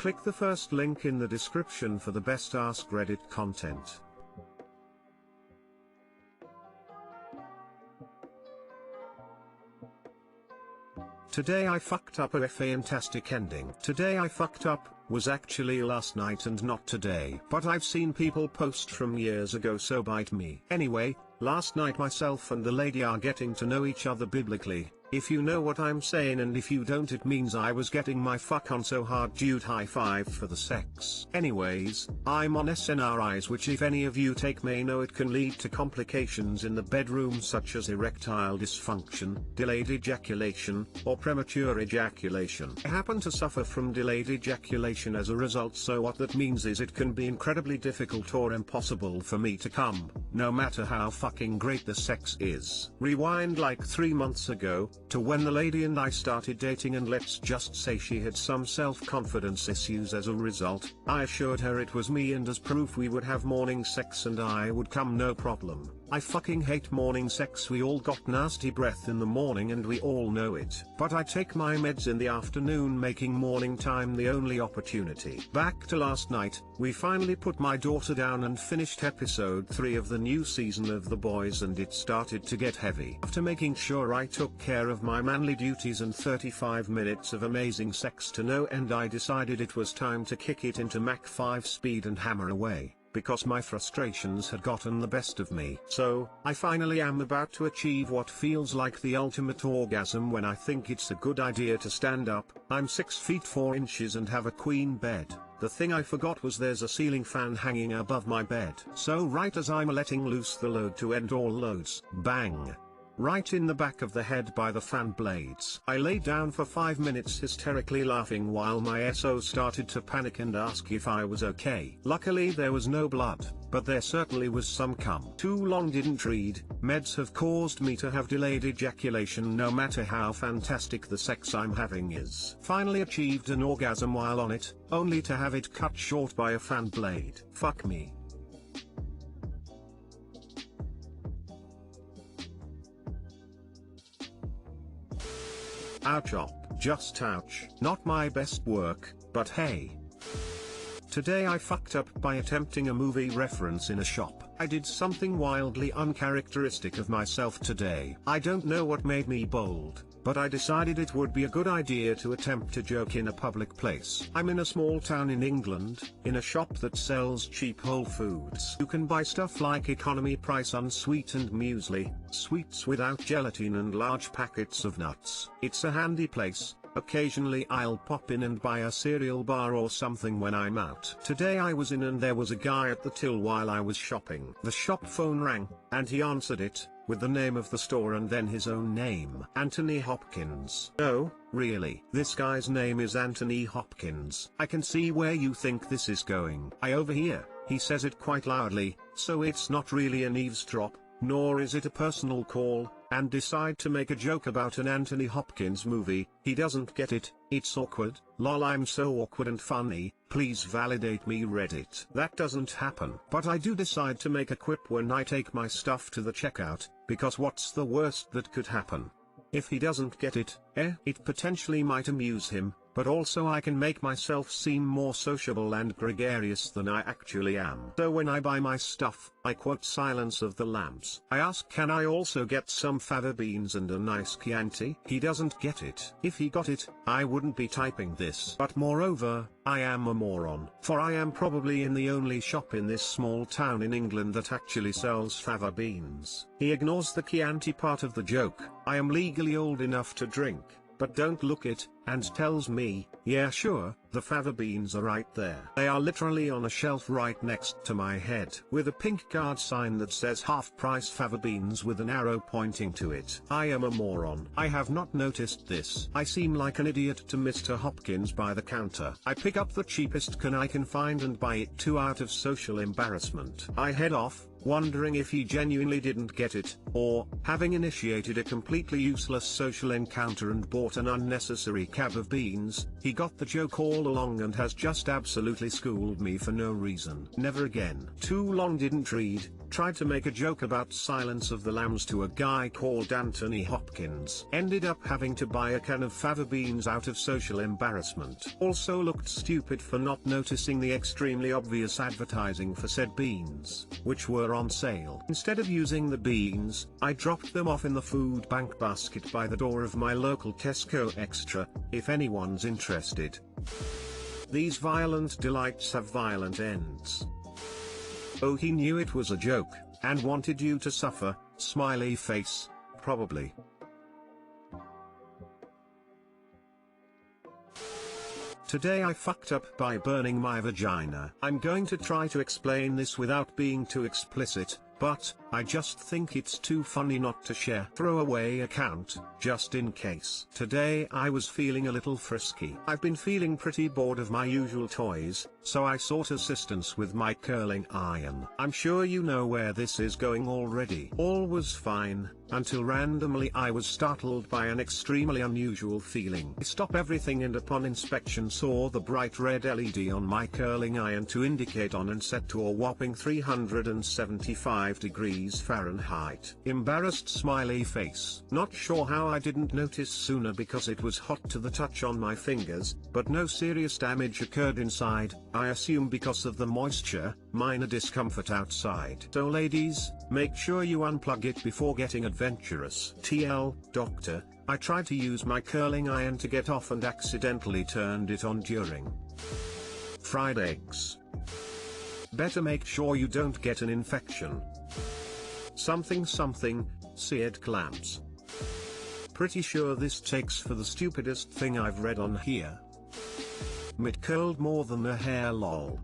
Click the first link in the description for the best Askreddit content. Today I fucked up a fantastic ending. Today I fucked up was actually last night and not today. But I've seen people post from years ago, so bite me. Anyway, last night myself and the lady are getting to know each other biblically. If you know what I'm saying, and if you don't, it means I was getting my fuck on so hard, dude, high five for the sex. Anyways, I'm on SNRIs, which if any of you take may know it can lead to complications in the bedroom such as erectile dysfunction, delayed ejaculation, or premature ejaculation. I happen to suffer from delayed ejaculation as a result, so what that means is it can be incredibly difficult or impossible for me to come, no matter how fucking great the sex is. Rewind like 3 months ago, to when the lady and I started dating, and let's just say she had some self-confidence issues as a result. I assured her it was me, and as proof we would have morning sex and I would come no problem. I fucking hate morning sex. We all got nasty breath in the morning and we all know it. But I take my meds in the afternoon, making morning time the only opportunity. Back to last night, we finally put my daughter down and finished episode 3 of the new season of The Boys, and it started to get heavy. After making sure I took care of my manly duties and 35 minutes of amazing sex to no end, I decided it was time to kick it into Mach 5 speed and hammer away, because my frustrations had gotten the best of me. So, I finally am about to achieve what feels like the ultimate orgasm when I think it's a good idea to stand up. I'm 6 feet 4 inches and have a queen bed. The thing I forgot was there's a ceiling fan hanging above my bed. So right as I'm letting loose the load to end all loads, bang! Right in the back of the head by the fan blades. I lay down for 5 minutes hysterically laughing while my SO started to panic and ask if I was okay. Luckily there was no blood, but there certainly was some cum. Too long didn't read. Meds have caused me to have delayed ejaculation no matter how fantastic the sex I'm having is. Finally achieved an orgasm while on it, only to have it cut short by a fan blade. Fuck me. Ouch op, just ouch. Not my best work, but hey. Today I fucked up by attempting a movie reference in a shop. I did something wildly uncharacteristic of myself today. I don't know what made me bold, but I decided it would be a good idea to attempt a joke in a public place. I'm in a small town in England, in a shop that sells cheap whole foods. You can buy stuff like economy price unsweetened muesli, sweets without gelatin, and large packets of nuts. It's a handy place. Occasionally I'll pop in and buy a cereal bar or something when I'm out. Today I was in and there was a guy at the till while I was shopping. The shop phone rang, and he answered it, with the name of the store and then his own name. Anthony Hopkins. No, really. This guy's name is Anthony Hopkins. I can see where you think this is going. I overhear. He says it quite loudly, so it's not really an eavesdrop, nor is it a personal call, and decide to make a joke about an Anthony Hopkins movie. He doesn't get it. It's awkward. Lol, I'm so awkward and funny. Please validate me, Reddit. That doesn't happen. But I do decide to make a quip when I take my stuff to the checkout, because what's the worst that could happen? If he doesn't get it, it potentially might amuse him, but also I can make myself seem more sociable and gregarious than I actually am. So when I buy my stuff, I quote Silence of the Lambs. I ask, can I also get some fava beans and a nice Chianti? He doesn't get it. If he got it, I wouldn't be typing this. But moreover, I am a moron, for I am probably in the only shop in this small town in England that actually sells fava beans. He ignores the Chianti part of the joke. I am legally old enough to drink, but don't look it, and tells me, yeah sure, the fava beans are right there. They are literally on a shelf right next to my head, with a pink card sign that says half price fava beans with an arrow pointing to it. I am a moron. I have not noticed this. I seem like an idiot to Mr. Hopkins by the counter. I pick up the cheapest can I can find and buy it too out of social embarrassment. I head off, wondering if he genuinely didn't get it, or, having initiated a completely useless social encounter and bought an unnecessary cab of beans, he got the joke all along and has just absolutely schooled me for no reason. Never again. Too long didn't read. Tried to make a joke about Silence of the Lambs to a guy called Anthony Hopkins. Ended up having to buy a can of fava beans out of social embarrassment. Also looked stupid for not noticing the extremely obvious advertising for said beans, which were on sale. Instead of using the beans, I dropped them off in the food bank basket by the door of my local Tesco Extra, if anyone's interested. These violent delights have violent ends. Oh, he knew it was a joke, and wanted you to suffer, smiley face, probably. Today I fucked up by burning my vagina. I'm going to try to explain this without being too explicit, but I just think it's too funny not to share. Throwaway account, just in case. Today I was feeling a little frisky. I've been feeling pretty bored of my usual toys, so I sought assistance with my curling iron. I'm sure you know where this is going already. All was fine, until randomly I was startled by an extremely unusual feeling. I stopped everything and upon inspection saw the bright red LED on my curling iron to indicate on and set to a whopping 375 degrees Fahrenheit. Embarrassed smiley face. Not sure how I didn't notice sooner because it was hot to the touch on my fingers, but no serious damage occurred inside, I assume because of the moisture, minor discomfort outside. So ladies, make sure you unplug it before getting adventurous. TL, doctor, I tried to use my curling iron to get off and accidentally turned it on during fried eggs. Better make sure you don't get an infection. Something, seared clams. Pretty sure this takes for the stupidest thing I've read on here. It curled more than a hair lol.